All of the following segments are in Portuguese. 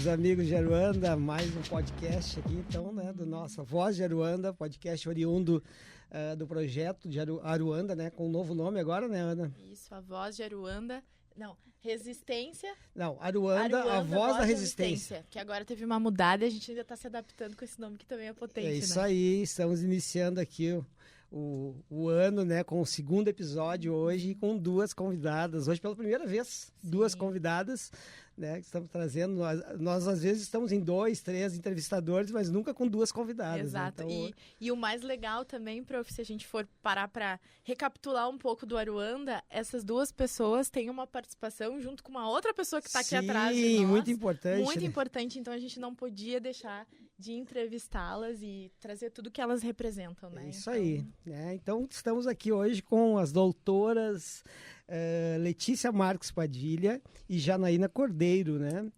Bem-vindos, amigos de Aruanda, mais um podcast aqui, então, né, do nossa Voz de Aruanda, podcast oriundo do projeto de Aruanda, né, com um novo nome agora, né, Ana? Isso, a Voz de Aruanda. Não, Resistência. Não, Aruanda, a Voz da Resistência. Que agora teve uma mudada e a gente ainda está se adaptando com esse nome que também é potente, É isso né? aí, estamos iniciando aqui o ano, né, com o segundo episódio hoje, com duas convidadas. Hoje, pela primeira vez, Sim. duas convidadas, né, que estamos trazendo. Nós, às vezes, estamos em 2, 3 entrevistadores, mas nunca com duas convidadas. Exato. Né? Então, E o mais legal também, prof, se a gente for parar para recapitular um pouco do Aruanda, essas duas pessoas têm uma participação junto com uma outra pessoa que está aqui atrás de nós. Sim, muito importante. Muito né? importante, então a gente não podia deixar de entrevistá-las e trazer tudo que elas representam, né? É isso aí. Então, estamos aqui hoje com as doutoras Letícia Marques Padilha e Janaína Cordeiro, né?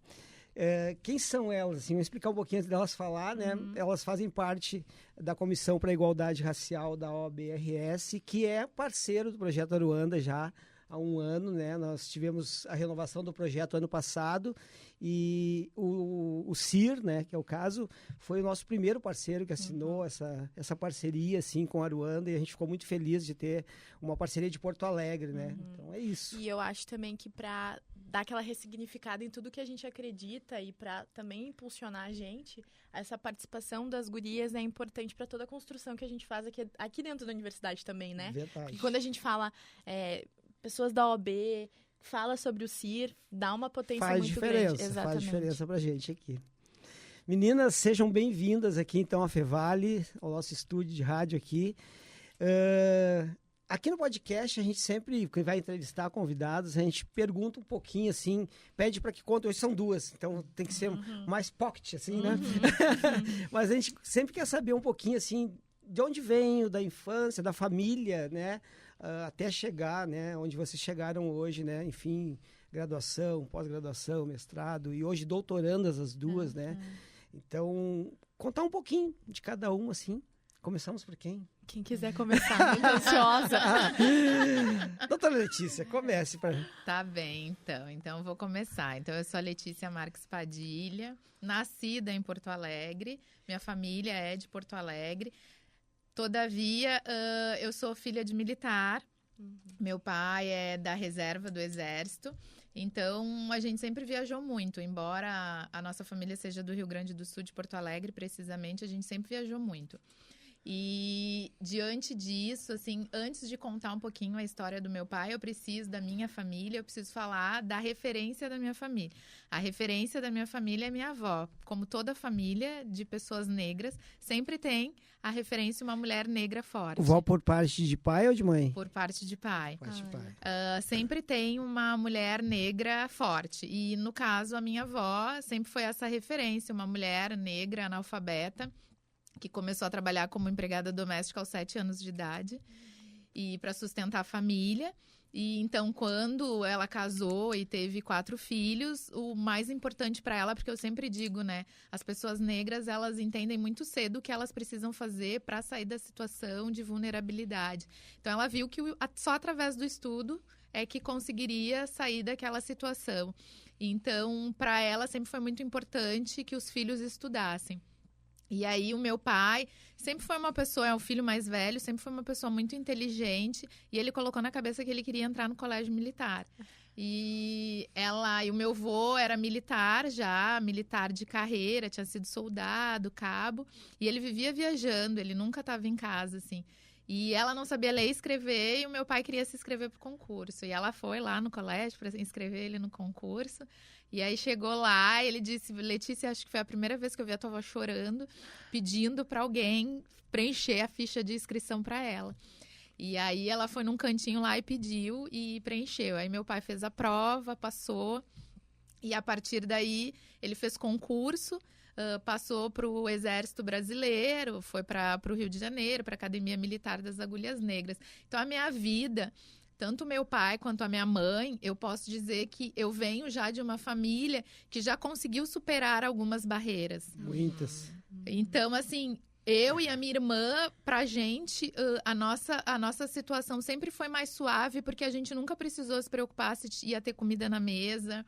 Quem são elas? Assim, vou explicar um pouquinho antes delas falar, né? Elas fazem parte da Comissão para a Igualdade Racial da OAB-RS, que é parceiro do Projeto Aruanda já há um ano, né? Nós tivemos a renovação do projeto ano passado e o CIR, né, que é o caso, foi o nosso primeiro parceiro que assinou essa parceria assim, com a Aruanda, e a gente ficou muito feliz de ter uma parceria de Porto Alegre, né? Então é isso. E eu acho também que para dar aquela ressignificada em tudo que a gente acredita e para também impulsionar a gente, essa participação das gurias é importante para toda a construção que a gente faz aqui dentro da universidade também, né? Verdade. Porque quando a gente fala pessoas da OAB, fala sobre o CIR, dá uma potência muito grande. Exatamente. Faz diferença pra gente aqui. Meninas, sejam bem-vindas aqui então à Fevale, ao nosso estúdio de rádio aqui. Aqui no podcast a gente sempre, quando vai entrevistar convidados, a gente pergunta um pouquinho assim, pede para que conte, hoje são duas, então tem que ser mais pocket assim, né? Mas a gente sempre quer saber um pouquinho assim, de onde venho, da infância, da família, né? Até chegar, né? Onde vocês chegaram hoje, né? Enfim, graduação, pós-graduação, mestrado e hoje doutorandas as duas, né? Então, contar um pouquinho de cada uma, assim. Começamos por quem? Quem quiser começar, muito ansiosa. Doutora Letícia, comece. Tá bem, então vou começar. Então, eu sou a Letícia Marques Padilha, nascida em Porto Alegre, minha família é de Porto Alegre. Todavia, eu sou filha de militar, meu pai é da reserva do Exército, então a gente sempre viajou muito, embora a nossa família seja do Rio Grande do Sul, de Porto Alegre, precisamente, a gente sempre viajou muito. E diante disso, assim, antes de contar um pouquinho a história do meu pai, eu preciso da minha família, eu preciso falar da referência da minha família. A referência da minha família é minha avó. Como toda família de pessoas negras, sempre tem a referência uma mulher negra forte. Vó por parte de pai ou de mãe? Por parte de pai. Parte de pai. Sempre tem uma mulher negra forte. E, no caso, a minha avó sempre foi essa referência, uma mulher negra, analfabeta, que começou a trabalhar como empregada doméstica aos 7 anos de idade e para sustentar a família. E então, quando ela casou e teve 4 filhos, o mais importante para ela, porque eu sempre digo, né, as pessoas negras, elas entendem muito cedo o que elas precisam fazer para sair da situação de vulnerabilidade. Então, ela viu que só através do estudo é que conseguiria sair daquela situação. Então, para ela sempre foi muito importante que os filhos estudassem. E aí o meu pai sempre foi uma pessoa, é o filho mais velho, sempre foi uma pessoa muito inteligente e ele colocou na cabeça que ele queria entrar no colégio militar. E o meu avô era militar já, militar de carreira, tinha sido soldado, cabo, e ele vivia viajando, ele nunca estava em casa, assim. E ela não sabia ler e escrever e o meu pai queria se inscrever para o concurso. E ela foi lá no colégio para inscrever ele no concurso. E aí chegou lá e ele disse, Letícia, acho que foi a primeira vez que eu vi a tua avó chorando, pedindo para alguém preencher a ficha de inscrição para ela. E aí ela foi num cantinho lá e pediu e preencheu. Aí meu pai fez a prova, passou. E a partir daí ele fez concurso. Passou para o Exército Brasileiro, foi para o Rio de Janeiro, para a Academia Militar das Agulhas Negras. Então, a minha vida, tanto meu pai quanto a minha mãe, eu posso dizer que eu venho já de uma família que já conseguiu superar algumas barreiras. Muitas. Então, assim, eu e a minha irmã, pra gente, a nossa situação sempre foi mais suave, porque a gente nunca precisou se preocupar se ia ter comida na mesa.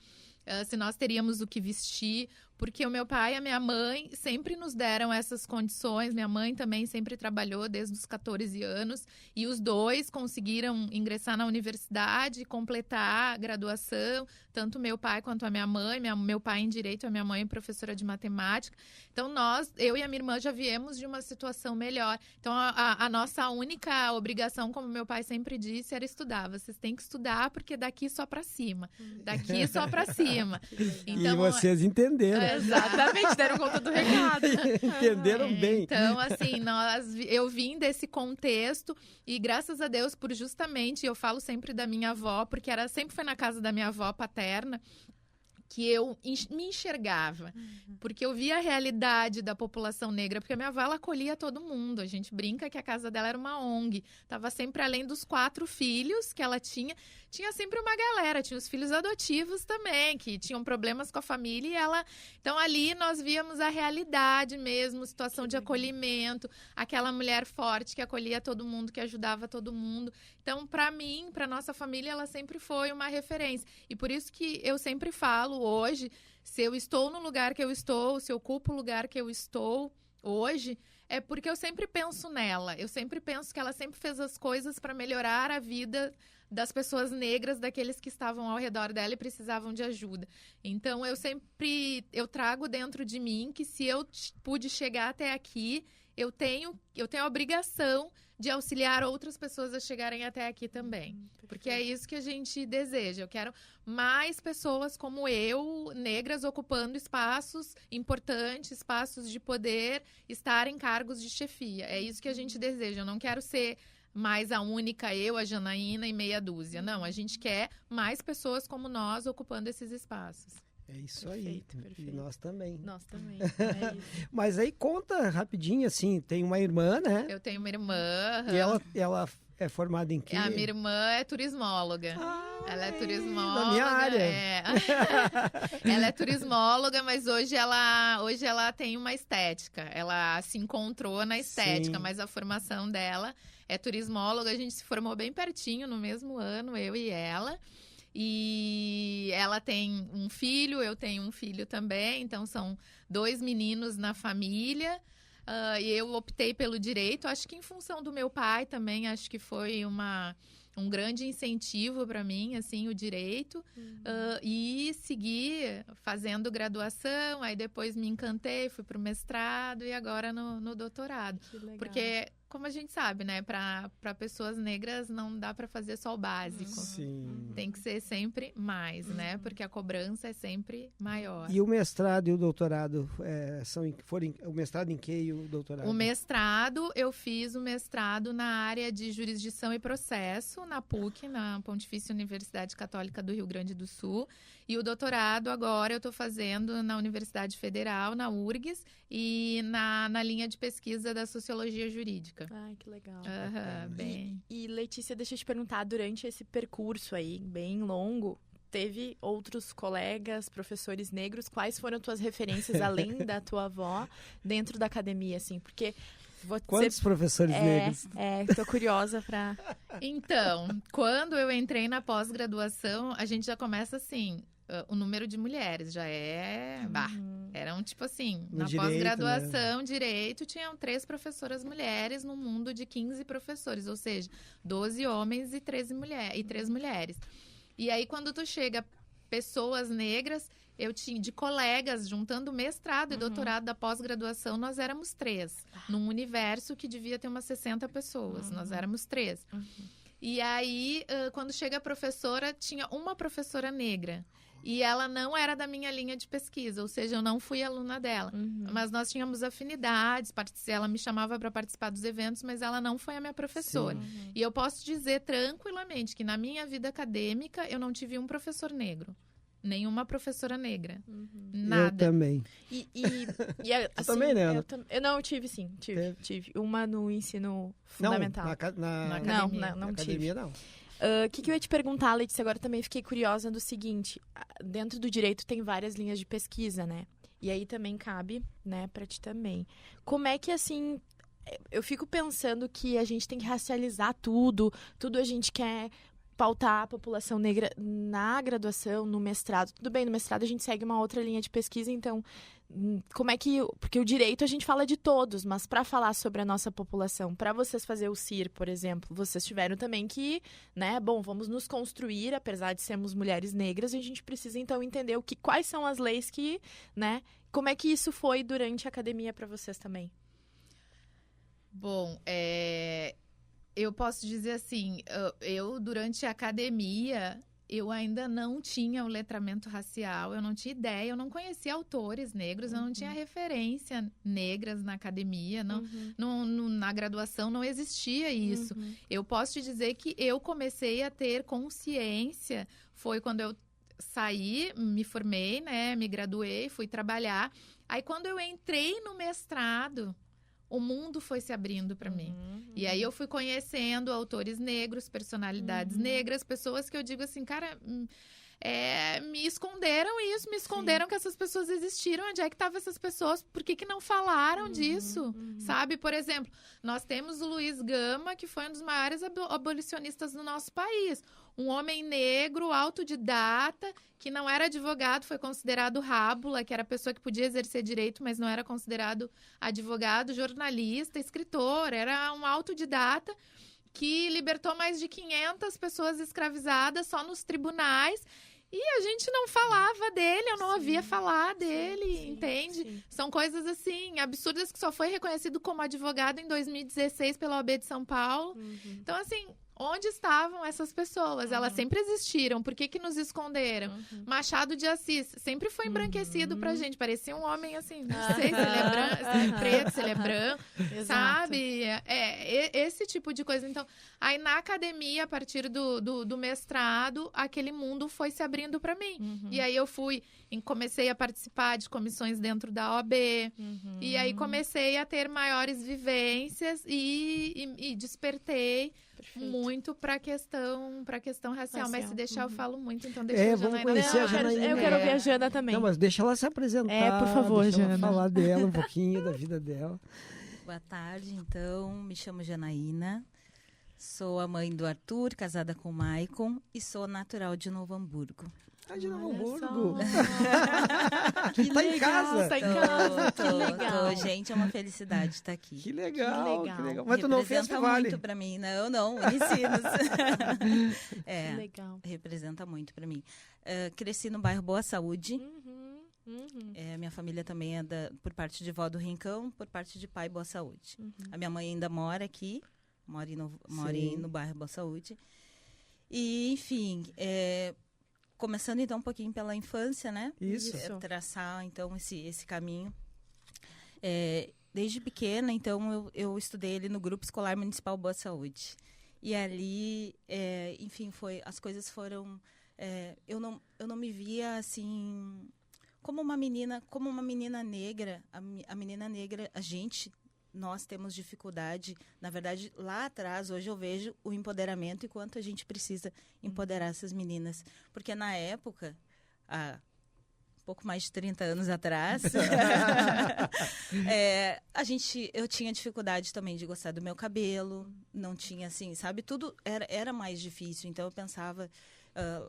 se nós teríamos o que vestir, porque o meu pai e a minha mãe sempre nos deram essas condições. Minha mãe também sempre trabalhou desde os 14 anos e os dois conseguiram ingressar na universidade, completar a graduação, tanto meu pai quanto a minha mãe. Meu pai em Direito, a minha mãe professora de Matemática. Então, eu e a minha irmã já viemos de uma situação melhor. Então, a nossa única obrigação, como meu pai sempre disse, era estudar. Vocês têm que estudar porque daqui só para cima. Daqui só para cima. Então, e vocês entenderam. Exatamente, deram conta do recado. Entenderam bem. Então, assim, eu vim desse contexto e graças a Deus por justamente, eu falo sempre da minha avó, porque sempre foi na casa da minha avó paterna que eu me enxergava, porque eu via a realidade da população negra, porque a minha avó, ela acolhia todo mundo, a gente brinca que a casa dela era uma ONG, estava sempre além dos 4 filhos que ela tinha sempre uma galera, tinha os filhos adotivos também, que tinham problemas com a família, e então ali nós víamos a realidade mesmo, situação de acolhimento, aquela mulher forte que acolhia todo mundo, que ajudava todo mundo. Então, para mim, para nossa família, ela sempre foi uma referência, e por isso que eu sempre falo hoje, se eu estou no lugar que eu estou, se eu ocupo o lugar que eu estou hoje, é porque eu sempre penso nela. Eu sempre penso que ela sempre fez as coisas para melhorar a vida das pessoas negras, daqueles que estavam ao redor dela e precisavam de ajuda. Então, eu trago dentro de mim que se eu pude chegar até aqui, eu tenho a obrigação de auxiliar outras pessoas a chegarem até aqui também. Porque é isso que a gente deseja. Eu quero mais pessoas como eu, negras, ocupando espaços importantes, espaços de poder, estar em cargos de chefia. É isso que a gente deseja. Eu não quero ser mais a única, eu, a Janaína e meia dúzia. Não, a gente quer mais pessoas como nós ocupando esses espaços. É isso aí. Perfeito. E nós também. Nós também. É isso. Mas aí conta rapidinho, assim, tem uma irmã, né? Eu tenho uma irmã. E ela é formada em quê? A minha irmã é turismóloga. Ela é turismóloga. Da minha área. Ela é turismóloga, mas hoje ela tem uma estética. Ela se encontrou na estética, mas a formação dela é turismóloga. A gente se formou bem pertinho no mesmo ano, eu e ela. E ela tem um filho, eu tenho um filho também. Então, são 2 meninos na família. E eu optei pelo direito, acho que em função do meu pai também, acho que foi um grande incentivo para mim, assim, o direito. E segui fazendo graduação, aí depois me encantei, fui para o mestrado e agora no doutorado. Que legal. Porque, como a gente sabe, né, para pessoas negras não dá para fazer só o básico. Sim. Tem que ser sempre mais, né, porque a cobrança é sempre maior. E o mestrado e o doutorado o mestrado em que e o doutorado? O mestrado, eu fiz o mestrado na área de jurisdição e processo, na PUC, na Pontifícia Universidade Católica do Rio Grande do Sul. E o doutorado agora eu estou fazendo na Universidade Federal, na URGS, e na linha de pesquisa da Sociologia Jurídica. Ai, que legal. Bem. E Letícia, deixa eu te perguntar, durante esse percurso aí, bem longo, teve outros colegas, professores negros, quais foram tuas referências, além da tua avó, dentro da academia, assim? Porque... Quantos professores negros? Tô curiosa pra... Então, quando eu entrei na pós-graduação, a gente já começa assim, o número de mulheres já eram tipo assim, No na direito, pós-graduação, direito, tinham 3 professoras mulheres no mundo de 15 professores, ou seja, 12 homens e 3 mulheres. E aí, quando tu chega pessoas negras, eu tinha de colegas, juntando mestrado e doutorado da pós-graduação, nós éramos 3. Num universo que devia ter umas 60 pessoas, nós éramos 3. E aí, quando chega a professora, tinha uma professora negra. E ela não era da minha linha de pesquisa, ou seja, eu não fui aluna dela. Mas nós tínhamos afinidades, ela me chamava para participar dos eventos, mas ela não foi a minha professora. E eu posso dizer tranquilamente que na minha vida acadêmica eu não tive um professor negro. Nenhuma professora negra. Nada. Eu também. Assim, também, né? Eu tive sim. Tive. Uma no ensino fundamental. Na academia. Não tive. Academia, não. O que eu ia te perguntar, Letícia, agora também fiquei curiosa do seguinte. Dentro do direito tem várias linhas de pesquisa, né? E aí também cabe, né, pra ti também. Como é que, assim... Eu fico pensando que a gente tem que racializar tudo a gente quer pautar a população negra na graduação, no mestrado. Tudo bem, no mestrado a gente segue uma outra linha de pesquisa, então como é que... Porque o direito a gente fala de todos, mas para falar sobre a nossa população, para vocês fazer o CIR, por exemplo, vocês tiveram também que, né, bom, vamos nos construir, apesar de sermos mulheres negras, a gente precisa então entender quais são as leis que, né, como é que isso foi durante a academia para vocês também? Bom, eu posso dizer assim, eu durante a academia, eu ainda não tinha o letramento racial, eu não tinha ideia, eu não conhecia autores negros, eu não tinha referência negras na academia, na graduação não existia isso. Eu posso te dizer que eu comecei a ter consciência, foi quando eu saí, me formei, né, me graduei, fui trabalhar. Aí quando eu entrei no mestrado, o mundo foi se abrindo para mim. E aí eu fui conhecendo autores negros, personalidades negras, pessoas que eu digo assim, cara, me esconderam isso, me esconderam que essas pessoas existiram, onde é que estavam essas pessoas, por que não falaram disso, sabe? Por exemplo, nós temos o Luiz Gama, que foi um dos maiores abolicionistas do nosso país, um homem negro, autodidata, que não era advogado, foi considerado rábula, que era a pessoa que podia exercer direito, mas não era considerado advogado, jornalista, escritor, era um autodidata que libertou mais de 500 pessoas escravizadas só nos tribunais. E a gente não falava dele, eu não ouvia falar dele, entende? Sim. São coisas assim, absurdas, que só foi reconhecido como advogado em 2016 pela OAB de São Paulo. Então, assim, onde estavam essas pessoas? Elas sempre existiram, por que nos esconderam? Machado de Assis sempre foi embranquecido pra gente, parecia um homem assim, não sei se ele é branco, se ele é preto, se ele é branco, sabe? Esse tipo de coisa. Então, aí na academia, a partir do mestrado, aquele mundo foi se abrindo pra mim. E aí eu comecei a participar de comissões dentro da OAB, e aí comecei a ter maiores vivências e despertei muito para questão racial, mas se deixar eu falo muito, então deixa a Janaína. Eu quero ouvir a Jana também. Não, mas deixa ela se apresentar. Por favor, Jana. Ela falar dela um pouquinho, da vida dela. Boa tarde, então, me chamo Janaína, sou a mãe do Arthur, casada com o Maicon, e sou natural de Novo Hamburgo. De Novo Hamburgo. Que tá em casa. Tá em casa. Que legal. Gente, é uma felicidade estar aqui. Que legal. Mas tu não fez Representa muito pra mim. Não, Unicinos. Que legal. Representa muito pra mim. Cresci no bairro Boa Saúde. Minha família também é por parte de vó do Rincão, por parte de pai Boa Saúde. A minha mãe ainda mora aqui, mora no bairro Boa Saúde. E, enfim, começando então um pouquinho pela infância, né? Isso. Traçar então esse caminho. Desde pequena, então, eu estudei ali no Grupo Escolar Municipal Boa Saúde. E ali, enfim, as coisas foram... eu não me via assim como uma menina negra. A menina negra, nós temos dificuldade. Na verdade, lá atrás, hoje eu vejo o empoderamento e quanto a gente precisa empoderar essas meninas. Porque na época, há pouco mais de 30 anos atrás, eu tinha dificuldade também de gostar do meu cabelo, não tinha assim, sabe? Tudo era mais difícil. Então eu pensava,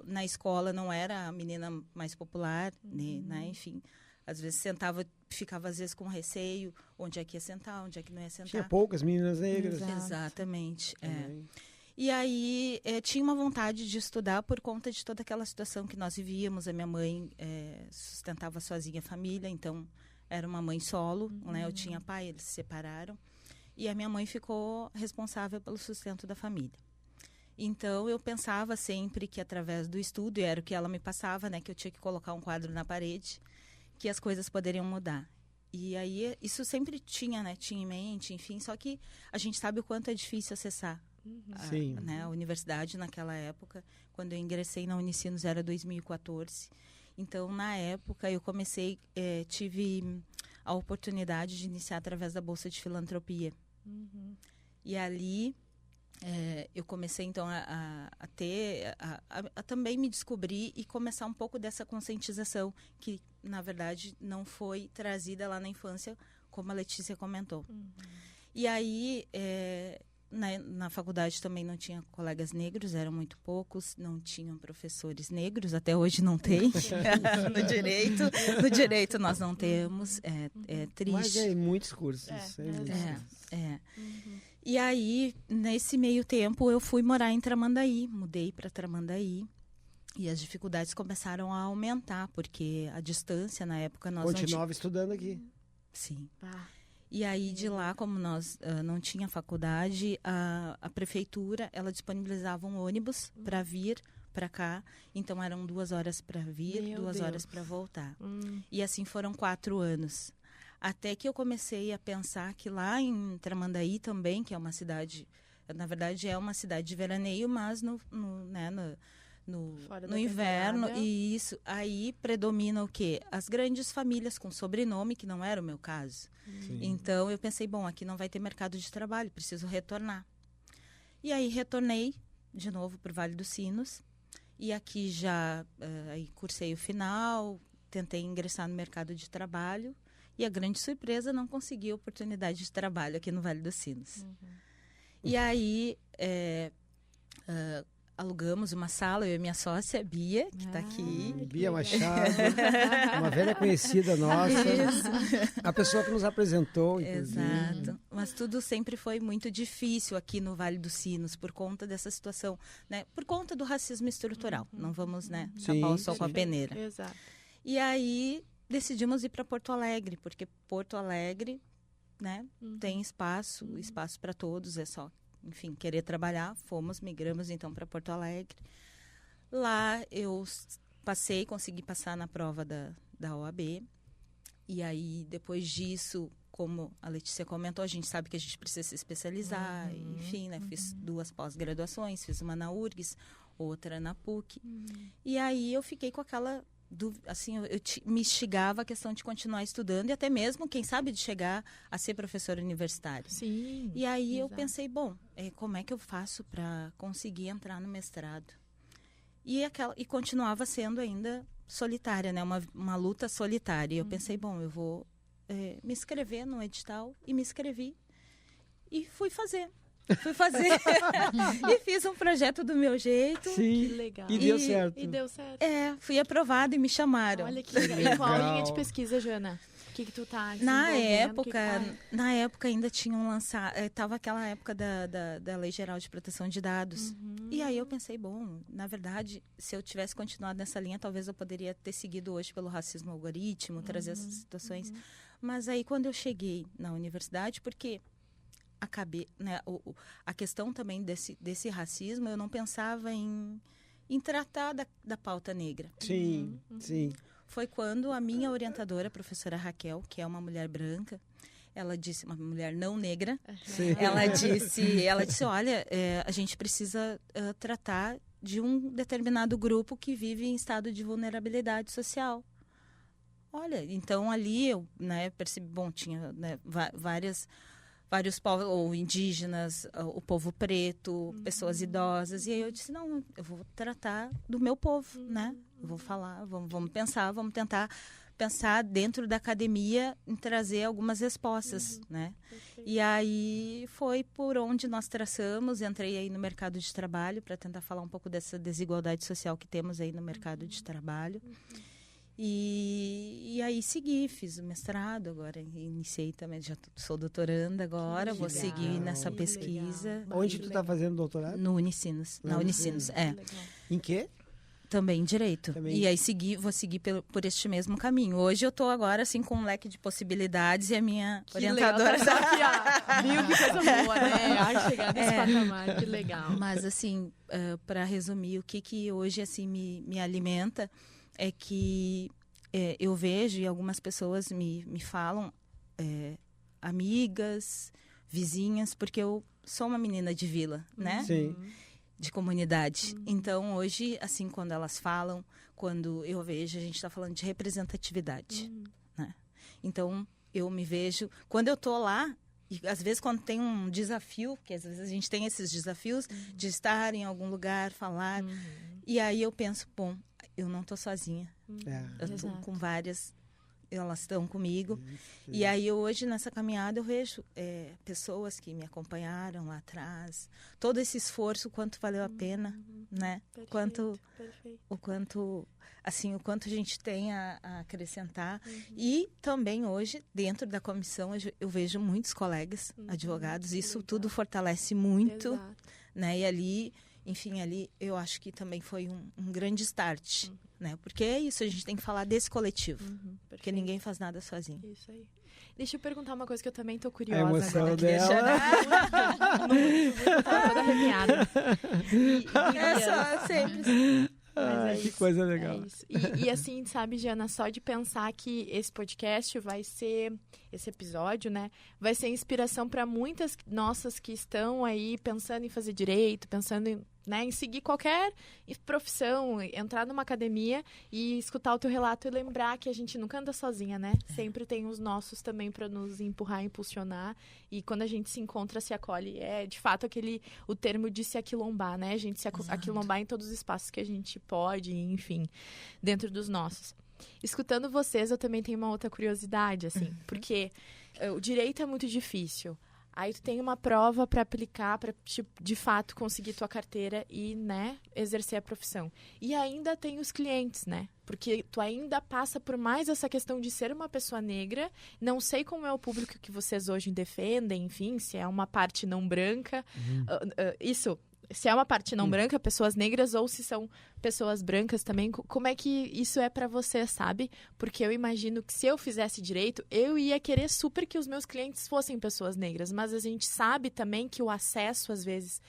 na escola não era a menina mais popular, né? Enfim, às vezes ficava às vezes com receio, onde é que ia sentar, onde é que não ia sentar. Tinha poucas meninas negras. Exatamente. E aí, tinha uma vontade de estudar por conta de toda aquela situação que nós vivíamos. A minha mãe sustentava sozinha a família, então era uma mãe solo, né? Eu tinha pai, eles se separaram. E a minha mãe ficou responsável pelo sustento da família. Então, eu pensava sempre que através do estudo, e era o que ela me passava, né? Que eu tinha que colocar um quadro na parede, que as coisas poderiam mudar. E aí, isso sempre tinha em mente, enfim. Só que a gente sabe o quanto é difícil acessar a universidade naquela época. Quando eu ingressei na Unicinos era 2014. Então, na época, eu tive a oportunidade de iniciar através da Bolsa de Filantropia. E ali, eu comecei, então, a também me descobrir e começar um pouco dessa conscientização que, na verdade, não foi trazida lá na infância, como a Letícia comentou. E aí, na faculdade também não tinha colegas negros, eram muito poucos, não tinham professores negros, até hoje não tem. No direito nós não temos, é triste. Mas é muitos cursos. E aí, nesse meio tempo, eu fui morar em Tramandaí, mudei para Tramandaí. E as dificuldades começaram a aumentar, porque a distância, na época, nós Continuava estudando aqui. Sim. E aí, de lá, como nós não tinha faculdade, a prefeitura, ela disponibilizava um ônibus para vir para cá. Então, eram 2 horas para vir, 2 horas para voltar. E assim foram 4 anos. Até que eu comecei a pensar que lá em Tramandaí também, que é uma cidade... Na verdade, é uma cidade de veraneio, mas no inverno, e isso aí predomina o quê? As grandes famílias com sobrenome, que não era o meu caso. Sim. Então, eu pensei, bom, aqui não vai ter mercado de trabalho, preciso retornar. E aí, retornei de novo para o Vale dos Sinos, e aqui já aí cursei o final, tentei ingressar no mercado de trabalho, e a grande surpresa, não consegui oportunidade de trabalho aqui no Vale dos Sinos. E aí, alugamos uma sala, eu e minha sócia, Bia, que está aqui. Bia Machado, uma velha conhecida nossa. A pessoa que nos apresentou, inclusive. Exato. Mas tudo sempre foi muito difícil aqui no Vale dos Sinos, por conta dessa situação, né? Por conta do racismo estrutural. Não vamos, né, tapar o sol com a peneira. Exato. E aí, decidimos ir para Porto Alegre, porque Porto Alegre, né, tem espaço para todos, é só... Enfim, querer trabalhar, migramos então para Porto Alegre. Lá eu consegui passar na prova da OAB. E aí, depois disso, como a Letícia comentou, a gente sabe que a gente precisa se especializar. Enfim, né, fiz 2 pós-graduações, fiz uma na URGS, outra na PUC. E aí eu fiquei com aquela... assim, me instigava a questão de continuar estudando e até mesmo, quem sabe, de chegar a ser professor universitário. Sim. E aí eu pensei, bom, como é que eu faço para conseguir entrar no mestrado? E continuava sendo ainda solitária, né? Uma luta solitária. E eu pensei, bom, eu vou me inscrever no edital, e me inscrevi e fui fazer. E fiz um projeto do meu jeito. Sim, que legal. E deu certo. E deu certo. Fui aprovada e me chamaram. Olha que legal. E qual linha de pesquisa, Jana? O que tu tá Na época ainda tinham lançado... Estava aquela época da Lei Geral de Proteção de Dados. E aí eu pensei, bom, na verdade, se eu tivesse continuado nessa linha, talvez eu poderia ter seguido hoje pelo racismo algoritmo, trazer essas situações. Mas aí, quando eu cheguei na universidade, porque... né, a questão também desse racismo, eu não pensava em tratar da pauta negra. Sim, sim. Foi quando a minha orientadora, a professora Raquel, que é uma mulher branca, ela disse, uma mulher não negra, ela disse, olha, a gente precisa tratar de um determinado grupo que vive em estado de vulnerabilidade social. Olha, então ali eu, né, percebi, bom, tinha, né, vários povos, ou indígenas, o povo preto, pessoas idosas. E aí eu disse, não, eu vou tratar do meu povo, né? Eu vou falar, vamos pensar, vamos tentar pensar dentro da academia em trazer algumas respostas, né? E aí foi por onde nós traçamos, entrei aí no mercado de trabalho para tentar falar um pouco dessa desigualdade social que temos aí no mercado de trabalho. E aí segui, fiz o mestrado, agora iniciei também, já sou doutoranda agora, vou seguir nessa pesquisa. Onde tu está fazendo doutorado? No Unicinos, na Unicinos, Em quê? Também, direito. E aí vou seguir por este mesmo caminho. Hoje eu estou agora assim com um leque de possibilidades e a minha orientadora... Viu que coisa boa, né? A chegar nesse patamar, que legal. Mas assim, para resumir, o que hoje assim me alimenta é que eu vejo, e algumas pessoas me falam, amigas, vizinhas, porque eu sou uma menina de vila, né? Sim. De comunidade. Então, hoje, assim, quando elas falam, quando eu vejo, a gente está falando de representatividade, né? Então, eu me vejo... Quando eu estou lá, e às vezes quando tem um desafio, porque às vezes a gente tem esses desafios de estar em algum lugar, falar, e aí eu penso, bom, eu não estou sozinha. Eu estou com várias elas estão comigo. E aí hoje nessa caminhada eu vejo pessoas que me acompanharam lá atrás, todo esse esforço, quanto valeu a pena, né? Perfeito. O quanto a gente tem a acrescentar. E também hoje, dentro da comissão, eu vejo muitos colegas advogados, isso tudo fortalece muito, né? E ali, enfim, ali eu acho que também foi um grande start, né? Porque é isso, a gente tem que falar desse coletivo, porque ninguém faz nada sozinho. Isso aí. Deixa eu perguntar uma coisa que eu também tô curiosa. A emoção agora. dela. Muito, toda arrepiada. Sempre. Que coisa legal. É isso. E assim, sabe, Jana, só de pensar que esse podcast vai ser, esse episódio, né, vai ser inspiração para muitas nossas que estão aí pensando em fazer direito, pensando em, né, em seguir qualquer profissão, entrar numa academia e escutar o teu relato e lembrar que a gente nunca anda sozinha, né? Sempre tem os nossos também para nos empurrar, impulsionar. E quando a gente se encontra, se acolhe. É, de fato, o termo de se aquilombar, né? A gente se aquilombar em todos os espaços que a gente pode, enfim, dentro dos nossos. Escutando vocês, eu também tenho uma outra curiosidade, assim, porque o direito é muito difícil. Aí tu tem uma prova para aplicar, para de fato conseguir tua carteira e, né, exercer a profissão. E ainda tem os clientes, né? Porque tu ainda passa por mais essa questão de ser uma pessoa negra. Não sei como é o público que vocês hoje defendem, enfim, se é uma parte não branca. Se é uma parte não branca, pessoas negras, ou se são pessoas brancas também, como é que isso é pra você, sabe? Porque eu imagino que se eu fizesse direito, eu ia querer super que os meus clientes fossem pessoas negras, mas a gente sabe também que o acesso, às vezes,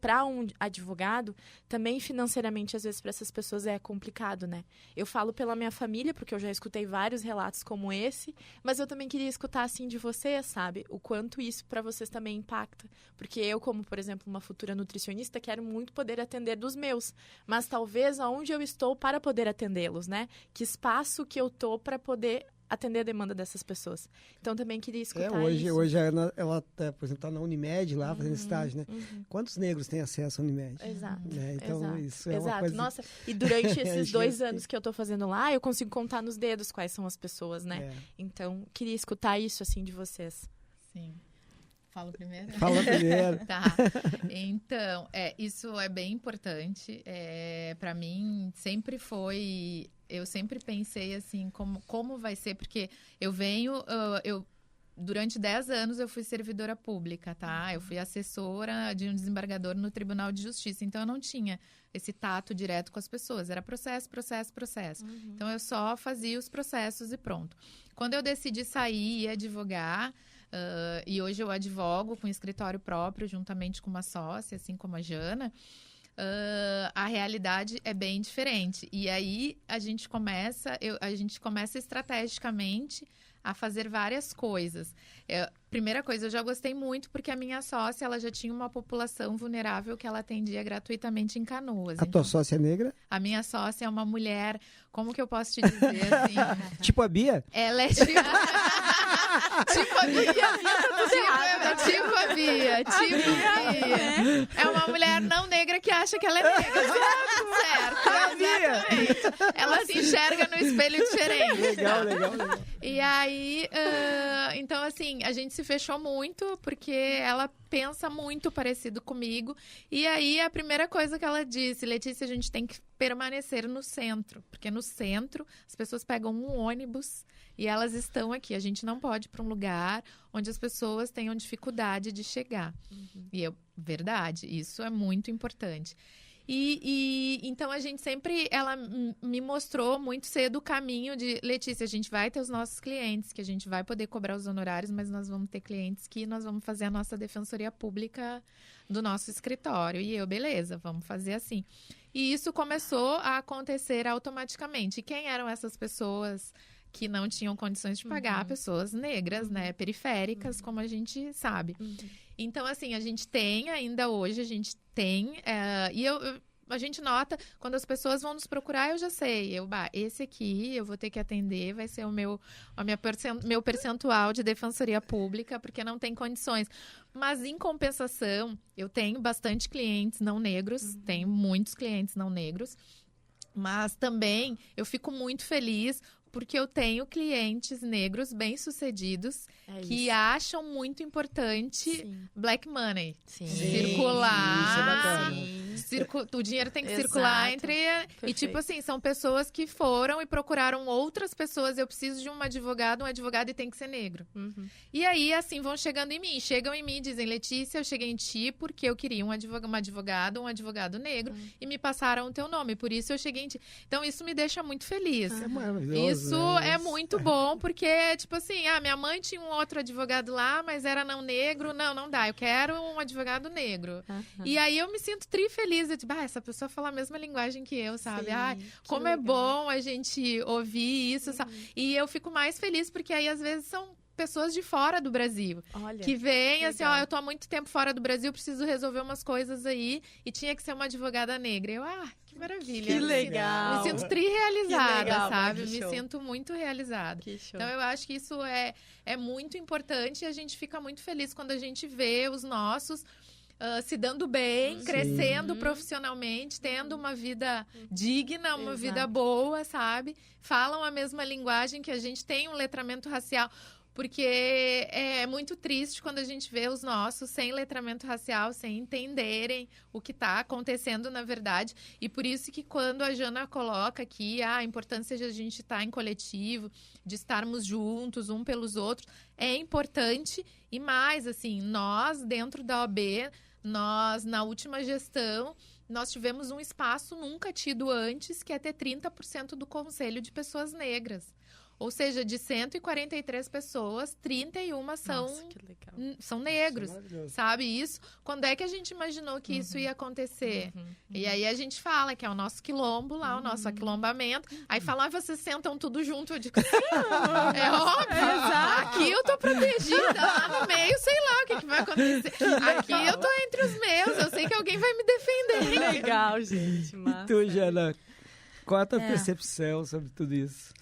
para um advogado, também financeiramente, às vezes, para essas pessoas é complicado, né? Eu falo pela minha família, porque eu já escutei vários relatos como esse, mas eu também queria escutar, assim, de vocês, sabe? O quanto isso para vocês também impacta. Porque eu, como, por exemplo, uma futura nutricionista, quero muito poder atender dos meus, mas talvez aonde eu estou para poder atendê-los, né? Que espaço que eu tô para poder atender a demanda dessas pessoas. Então, também queria escutar isso. Hoje a Ana, ela, por exemplo, está na Unimed lá, fazendo estágio, né? Quantos negros têm acesso à Unimed? Exato. Né? Então, exato, isso é uma coisa... Nossa, e durante esses 2 anos que eu tô fazendo lá, eu consigo contar nos dedos quais são as pessoas, né? Então, queria escutar isso, assim, de vocês. Sim. Falo primeiro? Fala primeiro. Tá. Então, isso é bem importante. Para mim, sempre foi... Eu sempre pensei, assim, como vai ser, porque eu venho... Durante 10 anos eu fui servidora pública, tá? Eu fui assessora de um desembargador no Tribunal de Justiça, então eu não tinha esse tato direto com as pessoas. Era processo. Então eu só fazia os processos e pronto. Quando eu decidi sair e advogar... e hoje eu advogo com escritório próprio, juntamente com uma sócia, assim como a Jana, a realidade é bem diferente. E aí a gente começa estrategicamente a fazer várias coisas. Primeira coisa, eu já gostei muito porque a minha sócia, ela já tinha uma população vulnerável que ela atendia gratuitamente em Canoas. A tua sócia é negra? A minha sócia é uma mulher, como que eu posso te dizer, assim... Tipo a Bia? Ela é tipo a Bia. É uma mulher não negra que acha que ela é negra. Certo. Exatamente. Ela se enxerga no espelho diferente. Legal. E aí, então assim, a gente se fechou muito porque ela pensa muito parecido comigo. E aí, a primeira coisa que ela disse, Letícia, a gente tem que permanecer no centro. Porque no centro, as pessoas pegam um ônibus e elas estão aqui. A gente não pode ir para um lugar onde as pessoas tenham dificuldade de chegar. E verdade, isso é muito importante. E então a gente sempre, ela me mostrou muito cedo o caminho de, Letícia, a gente vai ter os nossos clientes, que a gente vai poder cobrar os honorários, mas nós vamos ter clientes que nós vamos fazer a nossa defensoria pública do nosso escritório. E eu, beleza, vamos fazer assim. E isso começou a acontecer automaticamente. E quem eram essas pessoas que não tinham condições de pagar? Pessoas negras, né, periféricas, como a gente sabe. Então, assim, a gente tem, ainda hoje, a gente tem, a gente nota, quando as pessoas vão nos procurar, eu já sei, esse aqui eu vou ter que atender, vai ser meu percentual de defensoria pública, porque não tem condições. Mas, em compensação, eu tenho bastante clientes não negros, tenho muitos clientes não negros, Mas também eu fico muito feliz porque eu tenho clientes negros bem-sucedidos que acham muito importante black money. Circular. Isso é bacana. O dinheiro tem que circular entre... Perfeito. E tipo assim, são pessoas que foram e procuraram outras pessoas. Eu preciso de um advogado e tem que ser negro. E aí, assim, vão chegando em mim. Chegam em mim e dizem, Letícia, eu cheguei em ti porque eu queria um advogado negro. E me passaram o teu nome, por isso eu cheguei em ti. Então, isso me deixa muito feliz. Isso é maravilhoso. Isso é muito bom, porque, tipo assim, minha mãe tinha um outro advogado lá, mas era não negro. Não dá, eu quero um advogado negro. E aí eu me sinto feliz. Eu digo, essa pessoa fala a mesma linguagem que eu, sabe? Como é bom a gente ouvir isso, sabe? E eu fico mais feliz, porque aí às vezes são pessoas de fora do Brasil. Olha, que vêm assim, eu tô há muito tempo fora do Brasil, preciso resolver umas coisas aí, e tinha que ser uma advogada negra. Eu, que maravilha. Que legal. Me sinto tri-realizada, legal, sabe? que Me show. sinto muito realizada. Que show. Então, eu acho que isso é muito importante, e a gente fica muito feliz quando a gente vê os nossos se dando bem, crescendo profissionalmente, tendo uma vida digna, uma vida boa, sabe? Falam a mesma linguagem que a gente, tem um letramento racial. Porque é muito triste quando a gente vê os nossos sem letramento racial, sem entenderem o que está acontecendo na verdade. E por isso que quando a Jana coloca aqui a importância de a gente estar em coletivo, de estarmos juntos, um pelos outros, é importante. E mais, assim, nós dentro da OAB, nós na última gestão, nós tivemos um espaço nunca tido antes, que é ter 30% do conselho de pessoas negras. Ou seja, de 143 pessoas, 31 são negros, sabe? Isso, quando é que a gente imaginou que isso ia acontecer? E aí a gente fala que é o nosso quilombo lá, o nosso aquilombamento. Aí falam, vocês sentam tudo junto. Eu digo, é óbvio. Aqui eu tô protegida, lá no meio, sei lá o que vai acontecer. Aqui eu tô entre os meus, eu sei que alguém vai me defender. Que legal, gente. Massa. E tu, Jana, qual a tua percepção sobre tudo isso?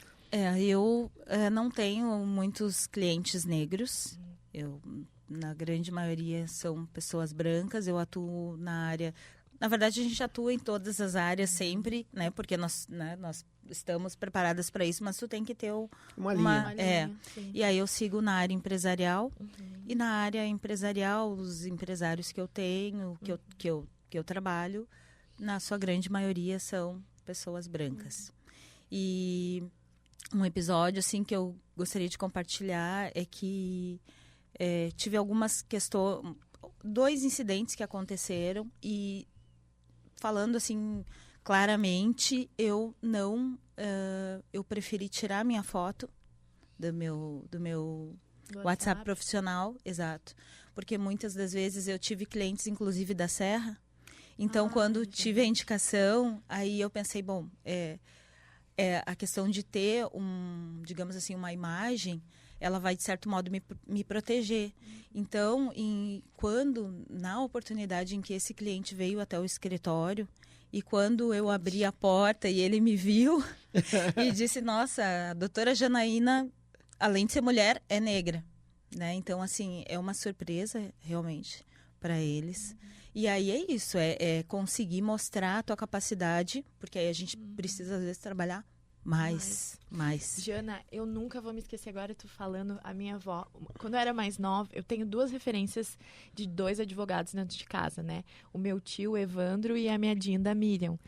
Eu não tenho muitos clientes negros. Eu, na grande maioria, são pessoas brancas. Eu atuo na área... Na verdade, a gente atua em todas as áreas sempre, né? Porque nós estamos preparadas para isso, mas tu tem que ter uma linha. E aí eu sigo na área empresarial. E na área empresarial, os empresários que eu tenho, que eu trabalho, na sua grande maioria são pessoas brancas. E... um episódio assim que eu gostaria de compartilhar é que tive algumas questões, 2 incidentes que aconteceram, e falando assim claramente, eu preferi tirar minha foto do meu WhatsApp profissional, exato, porque muitas das vezes eu tive clientes inclusive da Serra, então quando tive a indicação, aí eu pensei, bom, a questão de ter digamos assim, uma imagem, ela vai de certo modo me proteger. Então, na oportunidade em que esse cliente veio até o escritório, e quando eu abri a porta e ele me viu e disse, nossa, a doutora Janaína, além de ser mulher, é negra, né? Então, assim, é uma surpresa realmente para eles. E aí é isso, é conseguir mostrar a tua capacidade, porque aí a gente precisa, às vezes, trabalhar mais. Jana, eu nunca vou me esquecer, agora eu tô falando, a minha avó, quando eu era mais nova, eu tenho 2 referências de 2 advogados dentro de casa, né? O meu tio, Evandro, e a minha Dinda, Miriam.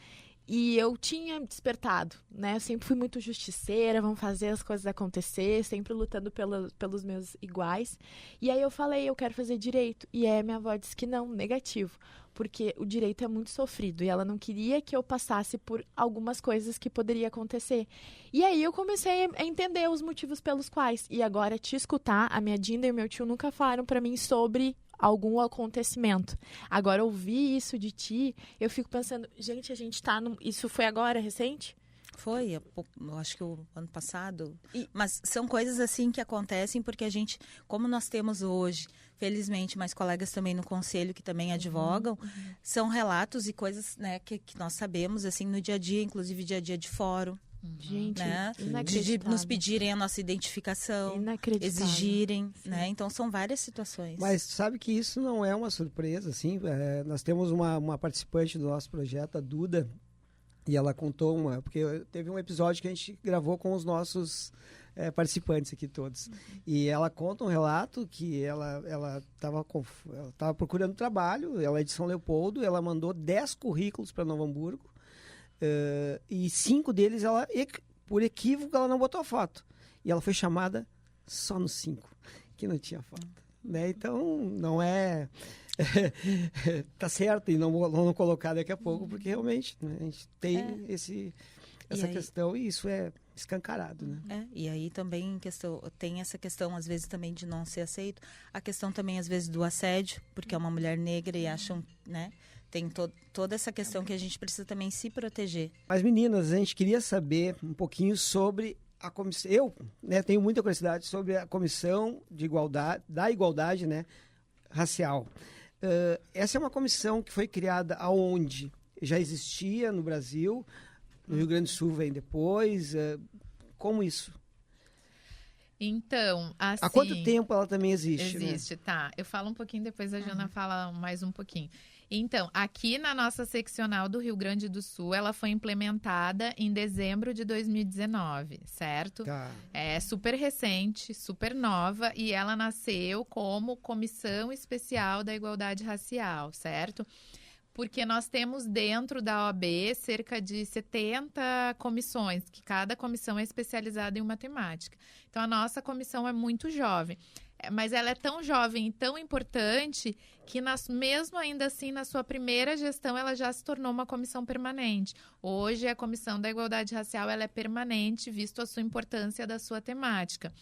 E eu tinha despertado, né? Eu sempre fui muito justiceira, vamos fazer as coisas acontecer, sempre lutando pelos meus iguais. E aí eu falei, eu quero fazer direito. E aí minha avó disse que não, negativo. Porque o direito é muito sofrido e ela não queria que eu passasse por algumas coisas que poderia acontecer. E aí eu comecei a entender os motivos pelos quais. E agora, te escutar, a minha Dinda e o meu tio nunca falaram pra mim sobre algum acontecimento. Agora, ouvir isso de ti, eu fico pensando, gente, a gente tá Isso foi agora, recente? Foi, eu acho que o ano passado. Mas são coisas assim que acontecem porque a gente, como nós temos hoje, felizmente, mais colegas também no conselho que também advogam, são relatos e coisas, né, que nós sabemos, assim, no dia a dia, inclusive dia a dia de fórum. Gente, né? inacreditável. De nos pedirem a nossa identificação, exigirem, né? Então são várias situações. Mas sabe que isso não é uma surpresa, assim. Nós temos uma participante do nosso projeto, a Duda, E ela contou porque teve um episódio que a gente gravou com os nossos participantes aqui todos. E ela conta um relato que ela estava procurando trabalho, ela é de São Leopoldo, ela mandou 10 currículos para Novo Hamburgo, e 5 deles, por equívoco, ela não botou a foto. E ela foi chamada só nos 5, que não tinha foto. Né? Então, não é... tá certo e não colocar daqui a pouco, porque realmente, né, a gente tem essa questão, e isso é escancarado, né? E aí também tem essa questão, às vezes, também de não ser aceito. A questão também, às vezes, do assédio, porque é uma mulher negra e acham, né? Tem toda essa questão que a gente precisa também se proteger. Mas, meninas, a gente queria saber um pouquinho sobre a comissão. Eu, né, tenho muita curiosidade sobre a Comissão de Igualdade, né, Racial. Essa é uma comissão que foi criada aonde? Já existia no Brasil, no Rio Grande do Sul vem depois, como isso? Então, assim... Há quanto tempo ela também existe? Existe, né? Tá. Eu falo um pouquinho, depois a Jana fala mais um pouquinho. Então, aqui na nossa seccional do Rio Grande do Sul, ela foi implementada em dezembro de 2019, certo? Tá. É super recente, super nova, e ela nasceu como Comissão Especial da Igualdade Racial, certo? Porque nós temos dentro da OAB cerca de 70 comissões, que cada comissão é especializada em uma temática. Então, a nossa comissão é muito jovem. Mas ela é tão jovem e tão importante que, mesmo ainda assim, na sua primeira gestão, ela já se tornou uma comissão permanente. Hoje, a Comissão da Igualdade Racial ela é permanente, visto a sua importância da sua temática.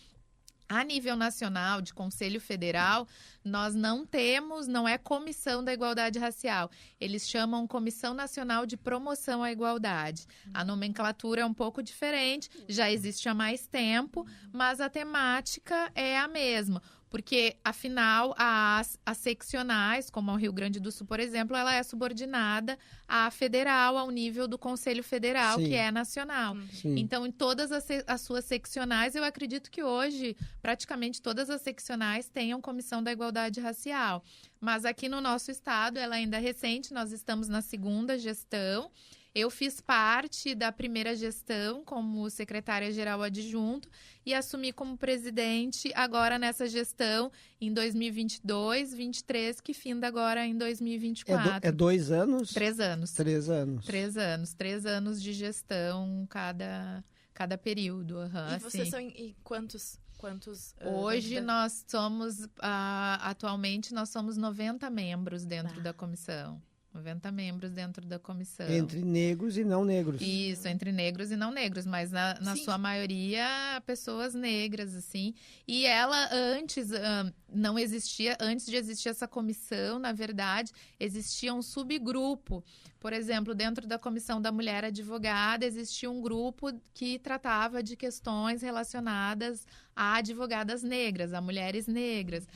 A nível nacional, de Conselho Federal, nós não é Comissão da Igualdade Racial. Eles chamam Comissão Nacional de Promoção à Igualdade. A nomenclatura é um pouco diferente, já existe há mais tempo, mas a temática é a mesma. Porque, afinal, as seccionais, como o Rio Grande do Sul, por exemplo, ela é subordinada à federal, ao nível do Conselho Federal, Sim. que é nacional. Sim. Então, em todas as suas seccionais, eu acredito que hoje, praticamente todas as seccionais tenham Comissão da Igualdade Racial. Mas aqui no nosso estado, ela ainda é recente, nós estamos na segunda gestão. Eu fiz parte da primeira gestão como secretária-geral adjunto e assumi como presidente agora nessa gestão em 2022, 2023, que finda agora em 2024. 2 anos? 3 anos. 3 anos. 3 anos. 3 anos de gestão cada período. E vocês são em quantos? Hoje nós somos, atualmente nós somos 90 membros dentro da comissão. 90 membros dentro da comissão. Entre negros e não negros. Isso, entre negros e não negros, mas na sua maioria, pessoas negras, assim. E ela antes não existia, antes de existir essa comissão, na verdade, existia um subgrupo. Por exemplo, dentro da Comissão da Mulher Advogada, existia um grupo que tratava de questões relacionadas a advogadas negras, a mulheres negras.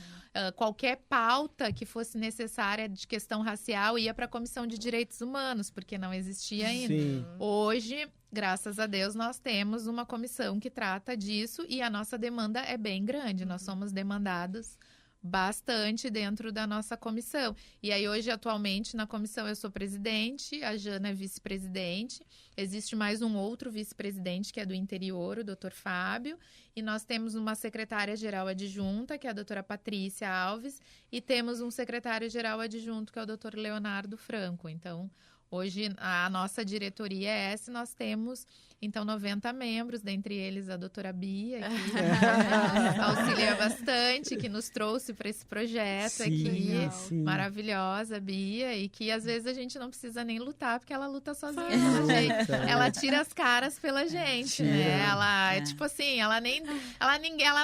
Qualquer pauta que fosse necessária de questão racial ia para a Comissão de Direitos Humanos, porque não existia ainda. Sim. Hoje, graças a Deus, nós temos uma comissão que trata disso e a nossa demanda é bem grande. Nós somos demandados bastante dentro da nossa comissão. E aí hoje, atualmente, na comissão eu sou presidente, a Jana é vice-presidente, existe mais um outro vice-presidente que é do interior, o Dr. Fábio, e nós temos uma secretária-geral adjunta, que é a doutora Patrícia Alves, e temos um secretário-geral adjunto, que é o Dr. Leonardo Franco. Então, hoje, a nossa diretoria é essa, nós temos, então, 90 membros, dentre eles a doutora Bia, que nos auxilia bastante, que nos trouxe para esse projeto aqui. Sim. Maravilhosa, Bia, e que às vezes a gente não precisa nem lutar, porque ela luta sozinha pela gente. Ela tira as caras pela gente, né? Ela é tipo assim, ela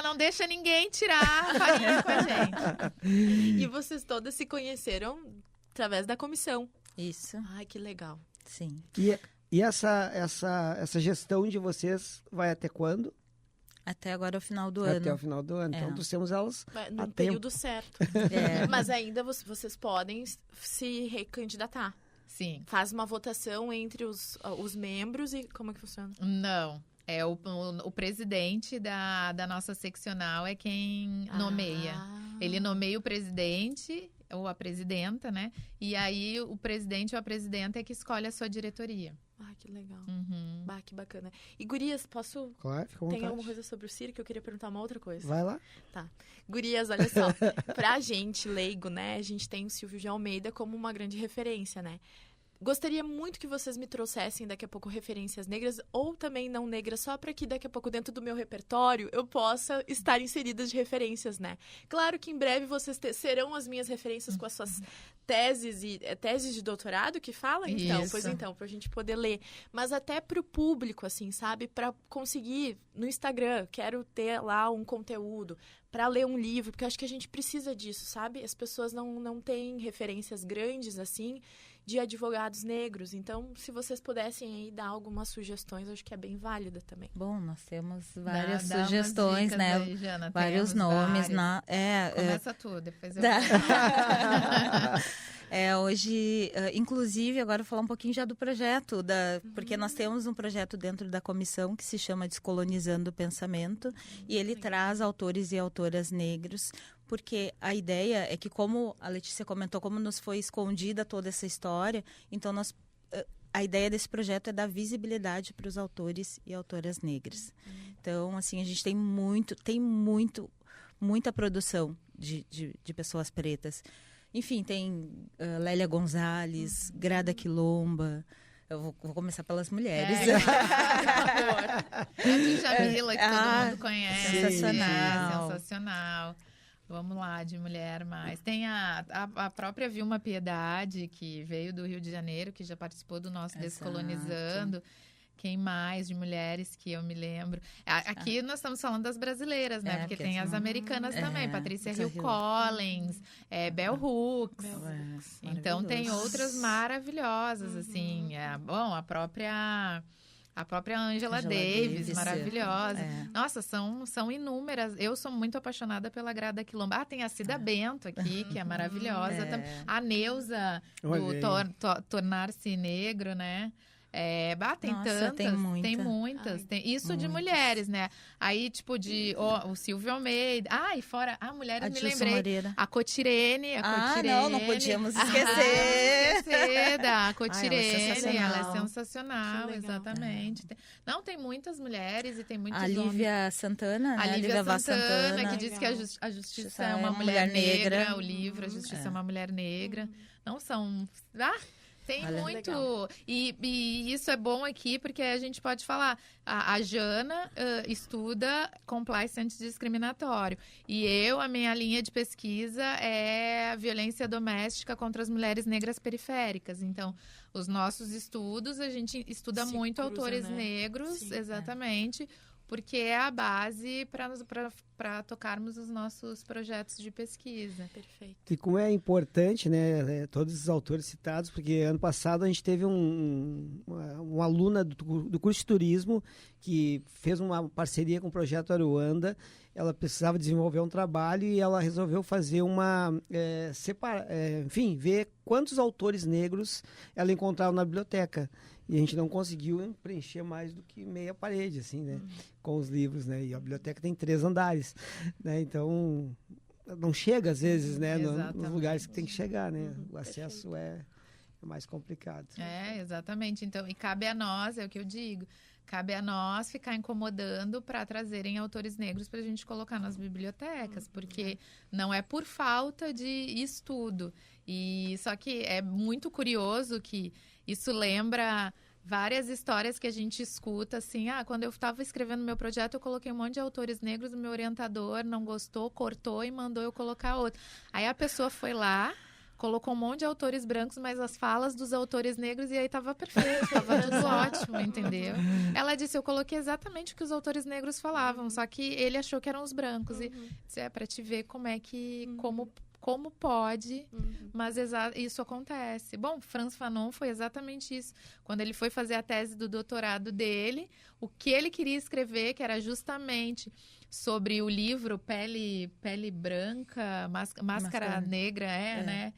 não deixa ninguém tirar a farinha com a gente. E vocês todas se conheceram através da comissão. Isso. Ai, que legal. Sim. E essa gestão de vocês vai até quando? Até agora o final do Até ano. o final do ano. Então, nós temos elas Num período certo. Mas ainda vocês podem se recandidatar. Sim. Faz uma votação entre os membros e como é que funciona? Não. É o presidente da nossa seccional é quem nomeia. Ele nomeia o presidente ou a presidenta, né? E aí o presidente ou a presidenta é que escolhe a sua diretoria. Ah, que legal. Uhum. Bah, que bacana. E gurias, posso... Claro, fica à Tem vontade. alguma coisa sobre o circo? Eu queria perguntar uma outra coisa. Vai lá. Tá. Gurias, olha só. Pra gente, leigo, né? A gente tem o Silvio de Almeida como uma grande referência, né? Gostaria muito que vocês me trouxessem daqui a pouco referências negras ou também não negras, só para que daqui a pouco dentro do meu repertório eu possa estar inseridas de referências, né? Claro que em breve vocês serão as minhas referências com as suas teses e teses de doutorado que fala, então, Isso. pois então, pra gente poder ler, mas até pro público, assim, sabe? Para conseguir no Instagram, quero ter lá um conteúdo para ler um livro, porque eu acho que a gente precisa disso, sabe? As pessoas não têm referências grandes assim de advogados negros. Então, se vocês pudessem aí dar algumas sugestões, eu acho que é bem válida também. Bom, nós temos várias Dá umas sugestões, dicas né? aí, Jana, Vários temos nomes. várias. Começa tu, depois eu... Hoje, inclusive, agora eu vou falar um pouquinho já do projeto, porque nós temos um projeto dentro da comissão que se chama Descolonizando o Pensamento, e ele traz autores e autoras negros, porque a ideia é que, como a Letícia comentou, como nos foi escondida toda essa história, então a ideia desse projeto é dar visibilidade para os autores e autoras negras. Então, assim, a gente tem muita produção de pessoas pretas. Enfim, tem Lélia Gonzalez, Grada Quilomba. Eu vou começar pelas mulheres. A Djamila, que todo mundo conhece. Sensacional. Sensacional. Vamos lá, de mulher mais. Tem a própria Vilma Piedade, que veio do Rio de Janeiro, que já participou do nosso Descolonizando. Quem mais de mulheres que eu me lembro? Aqui nós estamos falando das brasileiras, né? Porque tem as americanas também. Patrícia Hill Collins, Bell Hooks. Então tem outras maravilhosas, assim. Bom, a própria Angela Davis, maravilhosa. Nossa, são inúmeras. Eu sou muito apaixonada pela Grada Quilomba. Tem a Cida Bento aqui, que é maravilhosa. A Neuza, do Tornar-se Negro, né? Tem tantas, tem muitas. Isso de mulheres, né? Aí, tipo, o Silvio Almeida. E fora, mulheres, me lembrei. Moreira. A Cotirene. Não podíamos esquecer. Da Cotirene. Ela é Que sensacional, legal. exatamente. Não, tem muitas mulheres e tem muitos A Lívia Santana, né? A Lívia Vaz Santana, que diz que a justiça é uma mulher negra. O livro, A Justiça é uma Mulher Negra. Não são... Tem muito. E isso é bom aqui, porque a gente pode falar. A Jana estuda compliance antidiscriminatório. E a minha linha de pesquisa é a violência doméstica contra as mulheres negras periféricas. Então, os nossos estudos, a gente estuda muito autores negros, Sim, exatamente. Porque é a base para tocarmos os nossos projetos de pesquisa. Perfeito. E como é importante, né, todos os autores citados, porque ano passado a gente teve uma aluna do curso de turismo que fez uma parceria com o Projeto Aruanda. Ela precisava desenvolver um trabalho e ela resolveu fazer ver quantos autores negros ela encontrava na biblioteca. E a gente não conseguiu preencher mais do que meia parede, assim, né? Com os livros, né? E a biblioteca tem 3 andares, né? Então, não chega, às vezes, né? Nos lugares que tem que chegar, né? O acesso é mais complicado. Exatamente. Então, e cabe a nós, é o que eu digo, cabe a nós ficar incomodando para trazerem autores negros para a gente colocar nas bibliotecas, porque não é por falta de estudo. E só que é muito curioso que isso lembra várias histórias que a gente escuta, assim, quando eu estava escrevendo meu projeto, eu coloquei um monte de autores negros, o meu orientador não gostou, cortou e mandou eu colocar outro. Aí a pessoa foi lá, colocou um monte de autores brancos, mas as falas dos autores negros, e aí estava perfeito, estava tudo ótimo, entendeu? Ela disse, eu coloquei exatamente o que os autores negros falavam, só que ele achou que eram os brancos. E disse, para te ver como é que, como pode, mas isso acontece. Bom, Frantz Fanon foi exatamente isso. Quando ele foi fazer a tese do doutorado dele, o que ele queria escrever, que era justamente sobre o livro Pele Branca, Máscara Negra, né?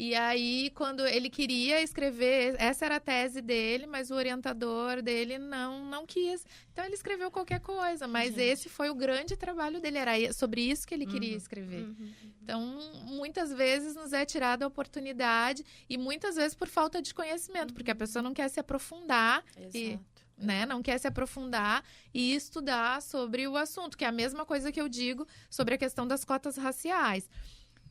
E aí, quando ele queria escrever, essa era a tese dele, mas o orientador dele não quis. Então, ele escreveu qualquer coisa, mas esse foi o grande trabalho dele, era sobre isso que ele queria escrever. Então, muitas vezes nos é tirada a oportunidade e muitas vezes por falta de conhecimento, porque a pessoa não quer se aprofundar. Exato. Não quer se aprofundar e estudar sobre o assunto, que é a mesma coisa que eu digo sobre a questão das cotas raciais.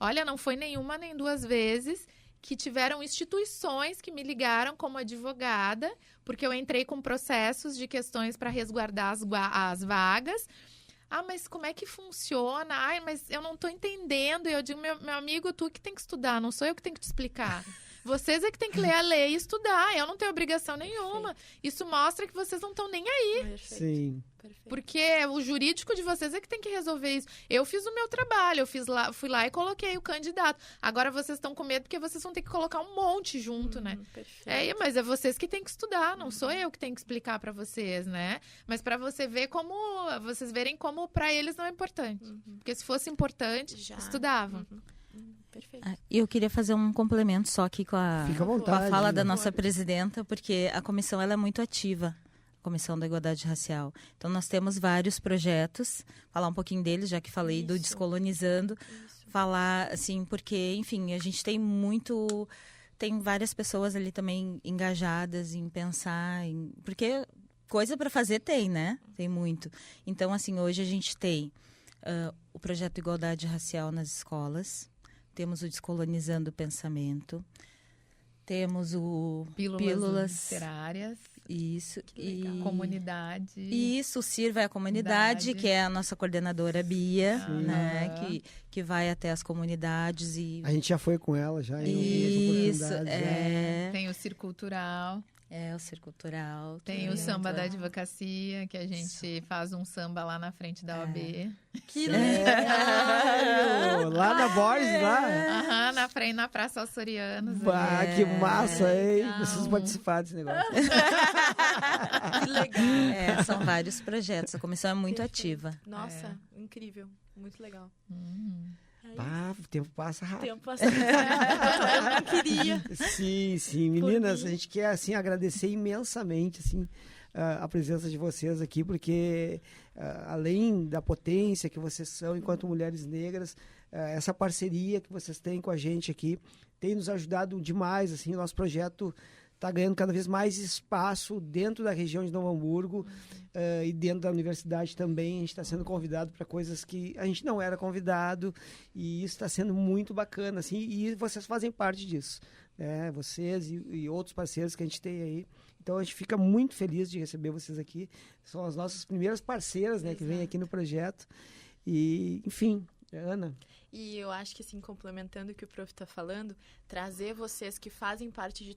Olha, não foi nenhuma nem duas vezes que tiveram instituições que me ligaram como advogada, porque eu entrei com processos de questões para resguardar as vagas. Ah, mas como é que funciona? Ai, mas eu não estou entendendo. E eu digo, meu amigo, tu que tem que estudar, não sou eu que tenho que te explicar. Vocês é que tem que ler a lei e estudar. Eu não tenho obrigação nenhuma. Isso mostra que vocês não estão nem aí. Perfeito. Sim. Perfeito. Porque o jurídico de vocês é que tem que resolver isso. Eu fiz o meu trabalho, fui lá e coloquei o candidato. Agora vocês estão com medo porque vocês vão ter que colocar um monte junto, né? Perfeito. Mas é vocês que têm que estudar, não sou eu que tenho que explicar para vocês, né? Mas para vocês verem como para eles não é importante. Porque se fosse importante, estudavam. Perfeito. E eu queria fazer um complemento só aqui com a Fica à vontade, fala da né? nossa presidenta, porque a comissão ela é muito ativa, a Comissão da Igualdade Racial. Então, nós temos vários projetos, falar um pouquinho deles, já que falei do Descolonizando, falar, assim, porque, enfim, a gente tem várias pessoas ali também engajadas em pensar, porque coisa para fazer tem, né? Tem muito. Então, assim, hoje a gente tem o projeto Igualdade Racial nas escolas, temos o Descolonizando o Pensamento, temos o Pílulas literárias. Isso. E comunidade. Isso, o CIR vai à comunidade, que é a nossa coordenadora Bia, né? Que vai até as comunidades e... A gente já foi com ela, já. Isso, Tem o Cir Cultural. O Cir Cultural. Tem o Samba da Advocacia, que a gente faz um samba lá na frente da OAB. Que legal! Lá na Borges, lá? Na Praça Açorianos. Que massa, hein? Preciso participar desse negócio. Que legal! São vários projetos, a comissão é muito ativa. Nossa, incrível, muito legal. O tempo passa rápido. O tempo passa rápido. Eu não queria. Sim. Meninas, a gente quer, assim, agradecer imensamente, assim, a presença de vocês aqui, porque além da potência que vocês são enquanto mulheres negras, essa parceria que vocês têm com a gente aqui tem nos ajudado demais, assim, o nosso projeto está ganhando cada vez mais espaço dentro da região de Novo Hamburgo e dentro da universidade também. A gente está sendo convidado para coisas que a gente não era convidado e isso está sendo muito bacana, assim, e vocês fazem parte disso, né? Vocês e outros parceiros que a gente tem aí. Então, a gente fica muito feliz de receber vocês aqui. São as nossas primeiras parceiras, né, que vêm aqui no projeto. E, enfim, Ana... E eu acho que, assim, complementando o que o prof está falando, trazer vocês que fazem parte de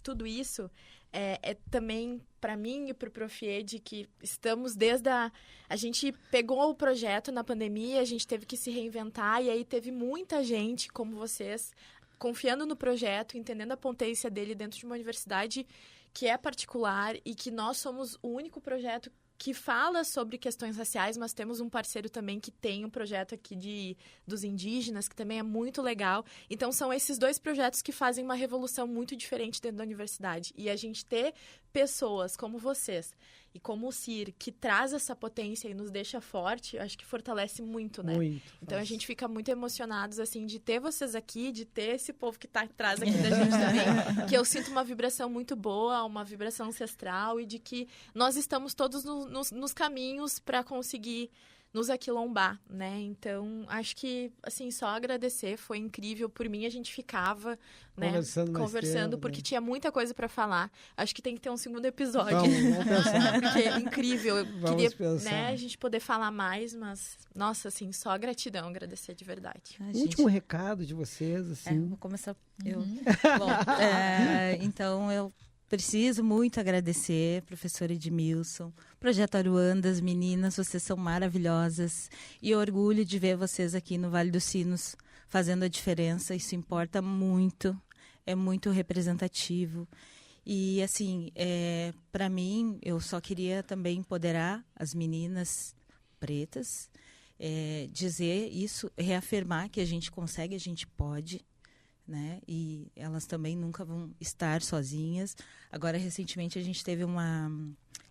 tudo isso é também, para mim e para o Prof. Ed, que estamos desde a gente pegou o projeto na pandemia, a gente teve que se reinventar, e aí teve muita gente, como vocês, confiando no projeto, entendendo a potência dele dentro de uma universidade que é particular e que nós somos o único projeto que fala sobre questões raciais, mas temos um parceiro também que tem um projeto aqui dos indígenas, que também é muito legal. Então, são esses dois projetos que fazem uma revolução muito diferente dentro da universidade. E a gente ter pessoas como vocês e como o CIR, que traz essa potência e nos deixa forte, acho que fortalece muito, né? Muito. Então, a gente fica muito emocionados, assim, de ter vocês aqui, de ter esse povo que tá atrás aqui da gente também, que eu sinto uma vibração muito boa, uma vibração ancestral, e de que nós estamos todos nos caminhos para conseguir nos aquilombar, né? Então, acho que, assim, só agradecer, foi incrível. Por mim, a gente ficava, né, conversando porque tinha muita coisa para falar. Acho que tem que ter um segundo episódio. Vamos pensar. Porque é incrível. Eu queria, pensar. né, a gente poder falar mais, mas, nossa, assim, só gratidão, agradecer de verdade. Último recado de vocês, assim. Vou começar eu. Bom, então eu preciso muito agradecer, professor Edmilson, Projeto Aruandas, meninas, vocês são maravilhosas e orgulho de ver vocês aqui no Vale dos Sinos fazendo a diferença, isso importa muito, é muito representativo. E, assim, para mim, eu só queria também empoderar as meninas pretas, dizer isso, reafirmar que a gente consegue, a gente pode. né? E elas também nunca vão estar sozinhas. Agora, recentemente, a gente teve uma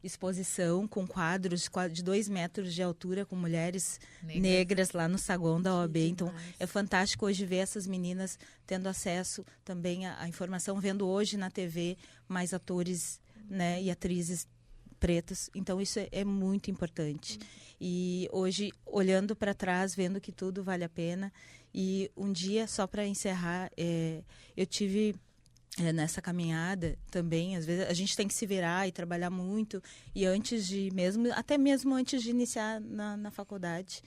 exposição com quadros de 2 metros de altura com mulheres negras lá no saguão da OAB. Então, é fantástico hoje ver essas meninas tendo acesso também à informação, vendo hoje na TV mais atores, né, e atrizes pretas. Então, isso é muito importante. E hoje, olhando para trás, vendo que tudo vale a pena. E um dia, só para encerrar, eu tive... nessa caminhada também, às vezes a gente tem que se virar e trabalhar muito, e até mesmo antes de iniciar na faculdade,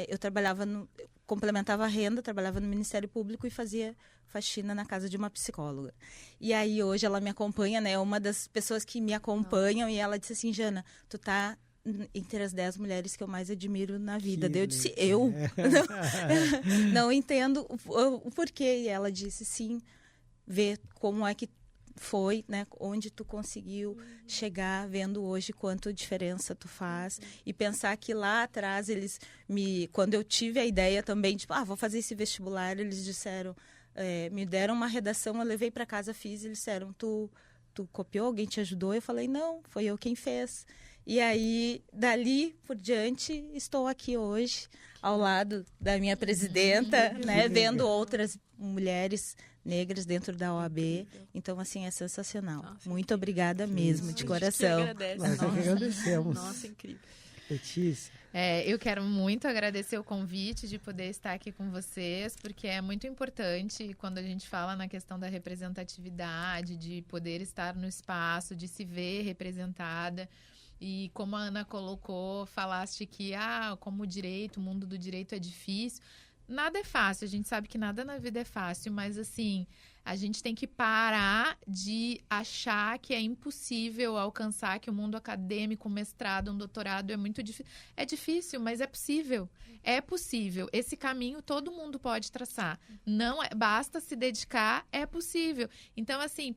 eu complementava a renda, trabalhava no Ministério Público e fazia faxina na casa de uma psicóloga. E aí hoje ela me acompanha, né, uma das pessoas que me acompanham, e ela disse assim: Jana, tu tá entre as 10 mulheres que eu mais admiro na vida. Daí eu disse, não entendo o porquê, e ela disse, sim, ver como é que foi, né, onde tu conseguiu chegar, vendo hoje quanto diferença tu faz, e pensar que lá atrás quando eu tive a ideia também, tipo, vou fazer esse vestibular, eles disseram, me deram uma redação, eu levei para casa, fiz, e eles disseram, tu copiou, alguém te ajudou? Eu falei, não, foi eu quem fez. E aí, dali por diante, estou aqui hoje, ao lado da minha presidenta, né, vendo outras mulheres negras dentro da OAB. Então, assim, é sensacional. Nossa, muito obrigada mesmo, de coração. Nós que agradecemos. Nossa, incrível. Letícia. Eu quero muito agradecer o convite de poder estar aqui com vocês, porque é muito importante quando a gente fala na questão da representatividade, de poder estar no espaço, de se ver representada. E como a Ana colocou, falaste que como o mundo do direito é difícil. Nada é fácil, a gente sabe que nada na vida é fácil, mas assim, a gente tem que parar de achar que é impossível alcançar, que o mundo acadêmico, um mestrado, um doutorado é muito difícil. É difícil, mas é possível. É possível. Esse caminho todo mundo pode traçar. Não basta se dedicar, é possível. Então, assim,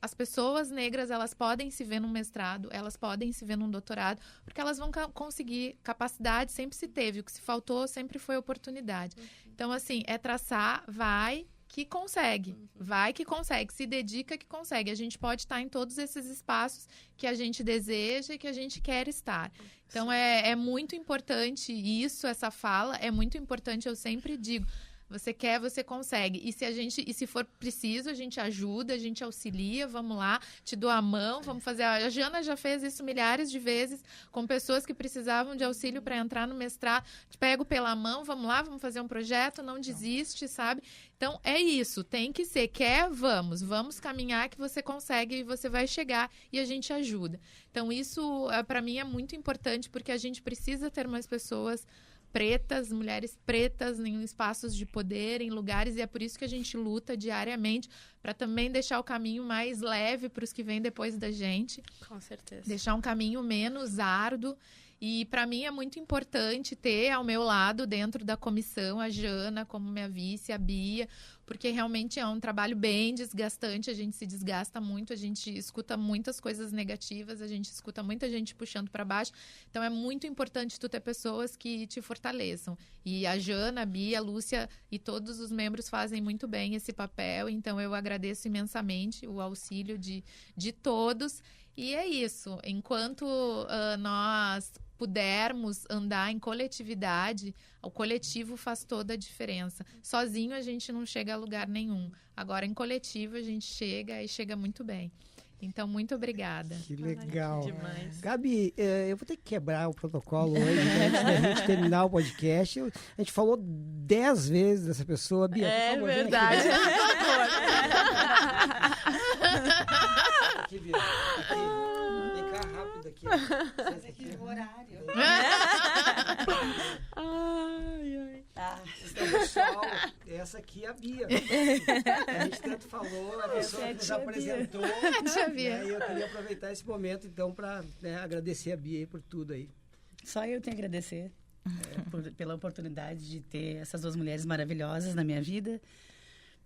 as pessoas negras, elas podem se ver num mestrado, elas podem se ver num doutorado, porque elas vão conseguir. Capacidade sempre se teve, o que se faltou sempre foi oportunidade. Então, assim, é traçar, vai que consegue, se dedica que consegue. A gente pode estar em todos esses espaços que a gente deseja e que a gente quer estar. Então, é muito importante isso, essa fala, é muito importante, eu sempre digo, você quer, você consegue. E se for preciso, a gente ajuda, a gente auxilia, vamos lá, te dou a mão, vamos fazer. A Jana já fez isso milhares de vezes com pessoas que precisavam de auxílio para entrar no mestrado. Te pego pela mão, vamos lá, vamos fazer um projeto, não desiste, sabe? Então, é isso, tem que ser. Quer, vamos caminhar que você consegue e você vai chegar e a gente ajuda. Então, isso, para mim, é muito importante, porque a gente precisa ter mais pessoas pretas, mulheres pretas em espaços de poder, em lugares, e é por isso que a gente luta diariamente para também deixar o caminho mais leve para os que vêm depois da gente. Com certeza. Deixar um caminho menos árduo. E para mim é muito importante ter ao meu lado, dentro da comissão, a Jana como minha vice, a Bia, porque realmente é um trabalho bem desgastante, a gente se desgasta muito, a gente escuta muitas coisas negativas, a gente escuta muita gente puxando para baixo, então é muito importante tu ter pessoas que te fortaleçam. E a Jana, a Bia, a Lúcia e todos os membros fazem muito bem esse papel, então eu agradeço imensamente o auxílio de todos. E é isso, enquanto nós pudermos andar em coletividade, o coletivo faz toda a diferença. Sozinho a gente não chega a lugar nenhum. Agora, em coletivo, a gente chega e chega muito bem. Então, muito obrigada. Que legal. Ai, demais. Gabi, eu vou ter que quebrar o protocolo hoje, antes da gente terminar o podcast. A gente falou 10 vezes dessa pessoa. Bia, por favor, verdade. Aqui, Bia. Aqui. Vem cá rápido aqui. Senta aqui. O horário. Então, pessoal, essa aqui é a Bia. A gente tanto falou, a pessoa que nos apresentou. E aí eu queria aproveitar esse momento, então, para agradecer a Bia aí por tudo aí. Só eu tenho a agradecer pela oportunidade de ter essas duas mulheres maravilhosas na minha vida,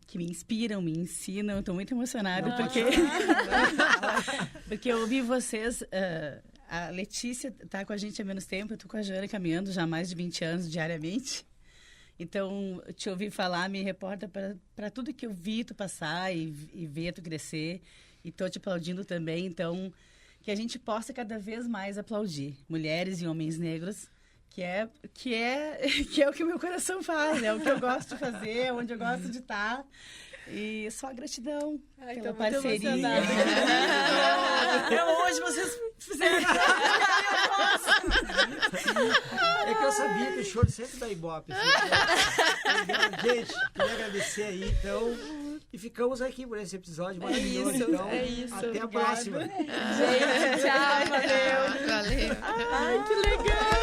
que me inspiram, me ensinam. Eu estou muito emocionada porque eu ouvi vocês. A Letícia está com a gente há menos tempo, eu estou com a Jana caminhando já há mais de 20 anos diariamente. Então, te ouvir falar me reporta para tudo que eu vi tu passar e ver tu crescer. E tô te aplaudindo também. Então, que a gente possa cada vez mais aplaudir mulheres e homens negros, que é o que o meu coração faz, é o que eu gosto de fazer, é onde eu gosto de estar. E só gratidão pela parceria. Até hoje vocês fizeram. É que eu sabia que o choro sempre dá ibope. Assim, gente, queria agradecer aí, então. E ficamos aqui por esse episódio maravilhoso. Então, até a próxima. Gente, tchau, valeu. Valeu. Ai, que legal.